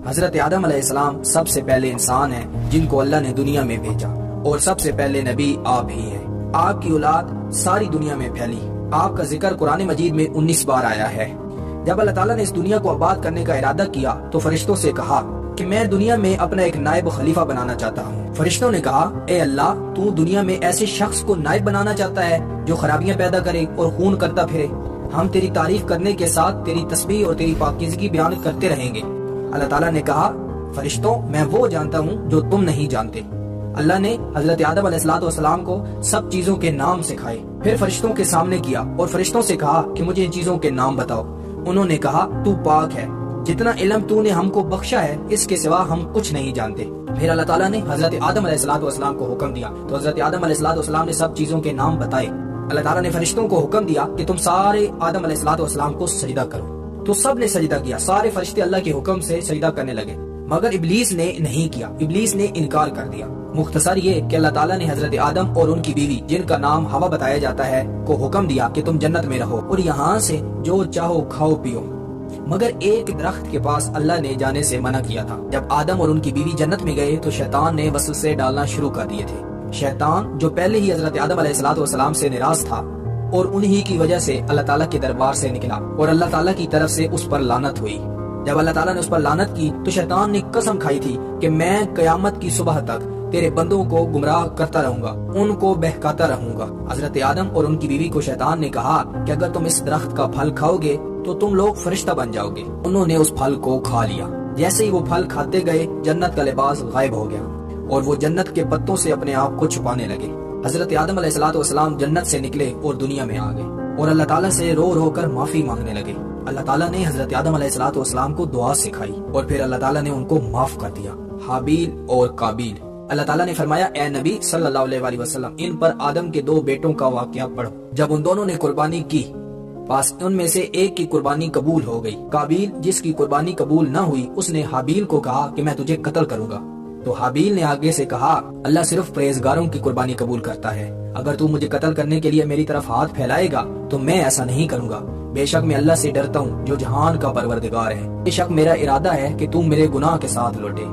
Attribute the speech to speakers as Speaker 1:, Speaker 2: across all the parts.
Speaker 1: حضرت آدم علیہ السلام سب سے پہلے انسان ہیں جن کو اللہ نے دنیا میں بھیجا، اور سب سے پہلے نبی آپ ہی ہیں۔ آپ کی اولاد ساری دنیا میں پھیلی۔ آپ کا ذکر قرآن مجید میں 19 بار آیا ہے۔ جب اللہ تعالیٰ نے اس دنیا کو آباد کرنے کا ارادہ کیا تو فرشتوں سے کہا کہ میں دنیا میں اپنا ایک نائب خلیفہ بنانا چاہتا ہوں۔ فرشتوں نے کہا، اے اللہ، تو دنیا میں ایسے شخص کو نائب بنانا چاہتا ہے جو خرابیاں پیدا کرے اور خون کرتا پھرے؟ ہم تیری تعریف کرنے کے ساتھ تیری تسبیح اور تیری پاکیزگی بیان کرتے رہیں گے۔ اللہ تعالیٰ نے کہا، فرشتوں، میں وہ جانتا ہوں جو تم نہیں جانتے۔ اللہ نے حضرت آدم علیہ السلام کو سب چیزوں کے نام سکھائے، پھر فرشتوں کے سامنے کیا اور فرشتوں سے کہا کہ مجھے ان چیزوں کے نام بتاؤ۔ انہوں نے کہا، تو پاک ہے، جتنا علم تو نے ہم کو بخشا ہے اس کے سوا ہم کچھ نہیں جانتے۔ پھر اللہ تعالیٰ نے حضرت آدم علیہ السلام کو حکم دیا تو حضرت آدم علیہ السلام نے سب چیزوں کے نام بتائے۔ اللہ تعالیٰ نے فرشتوں کو حکم دیا کہ تم سارے آدم علیہ السلام کو سجدہ کرو، تو سب نے سجدہ کیا۔ سارے فرشتے اللہ کے حکم سے سجدہ کرنے لگے، مگر ابلیس نے نہیں کیا، ابلیس نے انکار کر دیا۔ مختصر یہ کہ اللہ تعالیٰ نے حضرت آدم اور ان کی بیوی، جن کا نام ہوا بتایا جاتا ہے، کو حکم دیا کہ تم جنت میں رہو اور یہاں سے جو چاہو کھاؤ پیو، مگر ایک درخت کے پاس اللہ نے جانے سے منع کیا تھا۔ جب آدم اور ان کی بیوی جنت میں گئے تو شیطان نے وسوسے ڈالنا شروع کر دیے تھے۔ شیطان جو پہلے ہی حضرت آدم علیہ السلام سے ناراض تھا اور انہی کی وجہ سے اللہ تعالیٰ کے دربار سے نکلا اور اللہ تعالیٰ کی طرف سے اس پر لعنت ہوئی۔ جب اللہ تعالیٰ نے اس پر لعنت کی تو شیطان نے قسم کھائی تھی کہ میں قیامت کی صبح تک تیرے بندوں کو گمراہ کرتا رہوں گا، ان کو بہکاتا رہوں گا۔ حضرت آدم اور ان کی بیوی کو شیطان نے کہا کہ اگر تم اس درخت کا پھل کھاؤ گے تو تم لوگ فرشتہ بن جاؤ گے۔ انہوں نے اس پھل کو کھا لیا۔ جیسے ہی وہ پھل کھاتے گئے جنت کا لباس غائب ہو گیا اور وہ جنت کے پتوں سے اپنے آپ کو چھپانے لگے۔ حضرت آدم علیہ السلام جنت سے نکلے اور دنیا میں آ گئے اور اللہ تعالیٰ سے رو رو کر معافی مانگنے لگے۔ اللہ تعالیٰ نے حضرت آدم علیہ السلام کو دعا سکھائی اور پھر اللہ تعالیٰ نے ان کو معاف کر دیا۔ حابیل اور قابیل۔ اللہ تعالیٰ نے فرمایا، اے نبی صلی اللہ علیہ وسلم، ان پر آدم کے 2 بیٹوں کا واقعہ پڑھو۔ جب ان دونوں نے قربانی کی، پاس ان میں سے ایک کی قربانی قبول ہو گئی۔ قابیل، جس کی قربانی قبول نہ ہوئی، اس نے حابیل کو کہا کہ میں تجھے قتل کروں گا۔ تو حابیل نے آگے سے کہا، اللہ صرف پرہیزگاروں کی قربانی قبول کرتا ہے، اگر تو مجھے قتل کرنے کے لیے میری طرف ہاتھ پھیلائے گا تو میں ایسا نہیں کروں گا۔ بے شک میں اللہ سے ڈرتا ہوں جو جہان کا پروردگار ہے۔ بے شک میرا ارادہ ہے کہ تم میرے گناہ کے ساتھ لوٹے،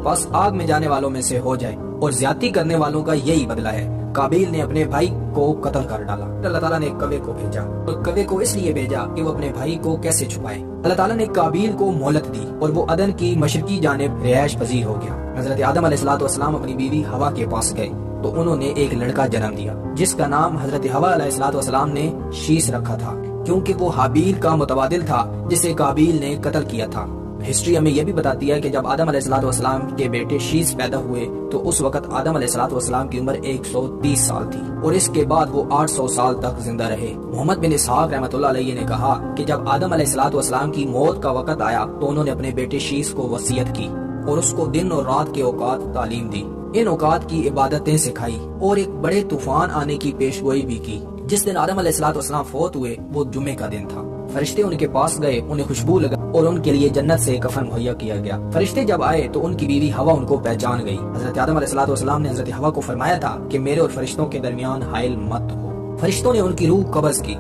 Speaker 1: بس آگ میں جانے والوں میں سے ہو جائے، اور زیادتی کرنے والوں کا یہی بدلہ ہے۔ قابیل نے اپنے بھائی کو قتل کر ڈالا۔ اللہ تعالیٰ نے کوے کو بھیجا، اور کوے کو اس لیے بھیجا کہ وہ اپنے بھائی کو کیسے چھپائے۔ اللہ تعالیٰ نے قابیل کو مہلت دی اور وہ عدن کی مشرقی جانب رہائش پذیر ہو گیا۔ حضرت آدم علیہ السلام اپنی بیوی ہوا کے پاس گئے تو انہوں نے ایک لڑکا جنم دیا جس کا نام حضرت ہوا علیہ السلام نے شیش رکھا تھا، کیونکہ وہ حابیل کا متبادل تھا جسے قابیل نے قتل کیا تھا۔ ہسٹری ہمیں یہ بھی بتاتی ہے کہ جب آدم علیہ السلام کے بیٹے شیش پیدا ہوئے تو اس وقت آدم علیہ السلام کی عمر 130 سال تھی اور اس کے بعد وہ 800 سال تک زندہ رہے۔ محمد بن اسحاق رحمۃ اللہ علیہ نے کہا کہ جب آدم علیہ السلام کی موت کا وقت آیا تو انہوں نے اپنے بیٹے شیش کو وصیت کی اور اس کو دن اور رات کے اوقات تعلیم دی، ان اوقات کی عبادتیں سکھائی اور ایک بڑے طوفان آنے کی پیشگوئی بھی کی۔ جس دن آدم علیہ السلام فوت ہوئے وہ جمعے کا دن تھا۔ فرشتے ان کے پاس گئے، انہیں خوشبو لگا اور ان کے لیے جنت سے کفن مہیا کیا گیا۔ فرشتے جب آئے تو ان کی بیوی ہوا ان کو پہچان گئی۔ حضرت آدم علیہ السلام نے حضرت ہوا کو فرمایا تھا کہ میرے اور فرشتوں کے درمیان حائل مت ہو۔ فرشتوں نے ان کی روح قبض کی،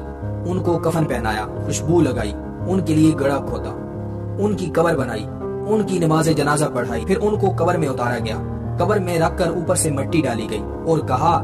Speaker 1: ان کو کفن پہنایا، خوشبو لگائی، ان کے لیے گڑھا کھودا، ان کی قبر بنائی، ان کی نماز جنازہ پڑھائی، پھر ان کو قبر میں اتارا گیا، قبر میں رکھ کر اوپر سے مٹی ڈالی گئی اور کہا